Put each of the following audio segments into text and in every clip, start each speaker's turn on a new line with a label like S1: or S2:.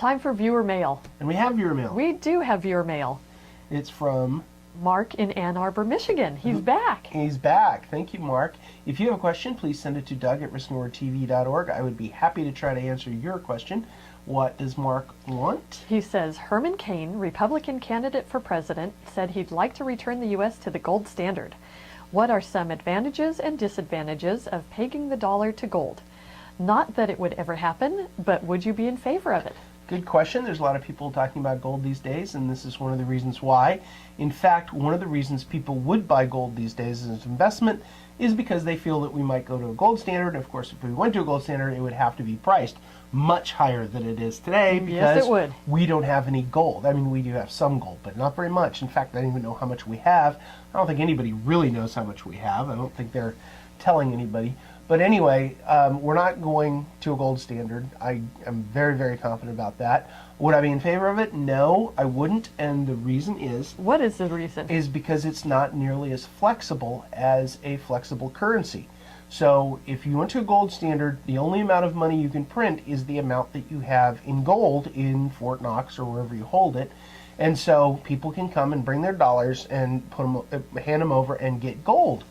S1: time for viewer mail.
S2: And we have viewer mail.
S1: We do have viewer mail.
S2: It's from
S1: Mark in Ann Arbor, Michigan. He's back.
S2: He's back. Thank you, Mark. If you have a question, please send it to Doug@riskandrewardtv.org. I would be happy to try to answer your question. What does Mark want?
S1: He says, Herman Cain, Republican candidate for president, said he'd like to return the U.S. to the gold standard. What are some advantages and disadvantages of pegging the dollar to gold? Not that it would ever happen, but would you be in favor of it?
S2: Good question. There's a lot of people talking about gold these days, and this is one of the reasons why. In fact, one of the reasons people would buy gold these days as an investment is because they feel that we might go to a gold standard. Of course, if we went to a gold standard, it would have to be priced much higher than it is today because
S1: yes, it would.
S2: We don't have any gold. I mean, we do have some gold, but not very much. In fact, I don't even know how much we have. I don't think anybody really knows how much we have. I don't think they're telling anybody. But anyway, we're not going to a gold standard. I am very, very confident about that. Would I be in favor of it? No, I wouldn't. And the reason is...
S1: What is the reason?
S2: Is because it's not nearly as flexible as a flexible currency. So if you went to a gold standard, the only amount of money you can print is the amount that you have in gold in Fort Knox or wherever you hold it. And so people can come and bring their dollars and put them, hand them over and get gold.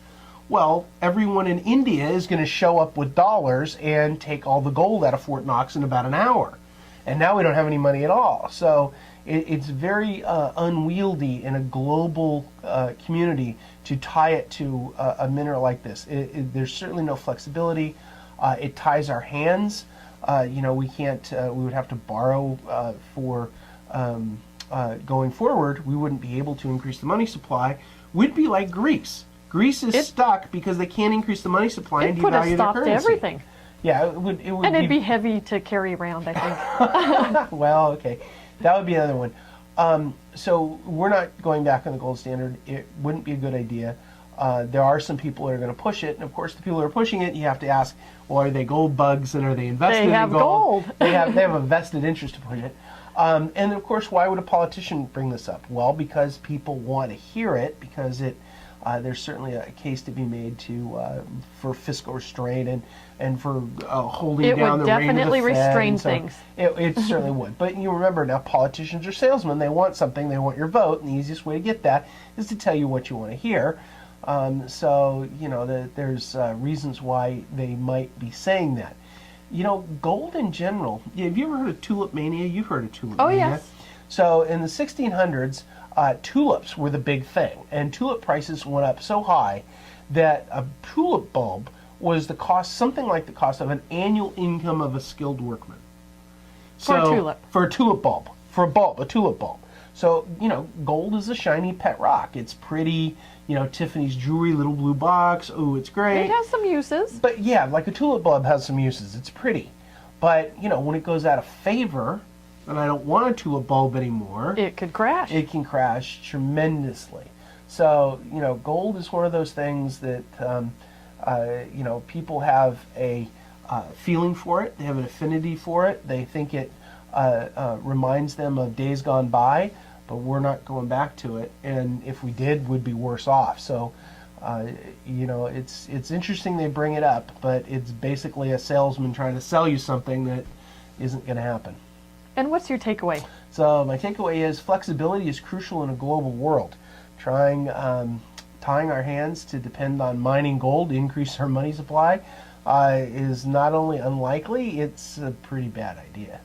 S2: Well, everyone in India is going to show up with dollars and take all the gold out of Fort Knox in about an hour. And now we don't have any money at all. So it's very unwieldy in a global community to tie it to a mineral like this. There's certainly no flexibility. It ties our hands. We can't, we would have to borrow for going forward. We wouldn't be able to increase the money supply. We'd be like Greece. Greece is stuck because they can't increase the money supply and devalue their currency.
S1: It put a stop to everything.
S2: Yeah, it would.
S1: And it'd be heavy to carry around, I think.
S2: Well, okay. That would be another one. So we're not going back on the gold standard. It wouldn't be a good idea. There are some people that are going to push it. And, of course, the people who are pushing it, you have to ask, well, are they gold bugs and are they invested in gold?
S1: They have gold.
S2: They have a vested interest to push it. And, of course, why would a politician bring this up? Well, because people want to hear it, because there's certainly a case to be made for fiscal restraint and for holding down the rate of the Fed.
S1: It would definitely restrain things.
S2: It certainly would. But you remember now, politicians are salesmen. They want something. They want your vote. And the easiest way to get that is to tell you what you want to hear. So, there's reasons why they might be saying that. Gold in general. Have you ever heard of tulip mania? You've heard of tulip mania.
S1: Oh, yes.
S2: So in the 1600s, tulips were the big thing, and tulip prices went up so high that a tulip bulb was something like the cost of an annual income of a skilled workman.
S1: For a tulip.
S2: For a tulip bulb. A tulip bulb. So, gold is a shiny pet rock. It's pretty, Tiffany's jewelry, little blue box. Oh, it's great.
S1: It has some uses.
S2: But yeah, like a tulip bulb has some uses. It's pretty. But, when it goes out of favor, and I don't want a tulip bulb anymore,
S1: it could crash.
S2: It can crash tremendously. So, gold is one of those things that, people have a feeling for it. They have an affinity for it. They think it reminds them of days gone by, but we're not going back to it. And if we did, we'd be worse off. So, it's interesting they bring it up, but it's basically a salesman trying to sell you something that isn't going to happen.
S1: And what's your takeaway?
S2: So my takeaway is flexibility is crucial in a global world. Tying our hands to depend on mining gold to increase our money supply is not only unlikely, it's a pretty bad idea.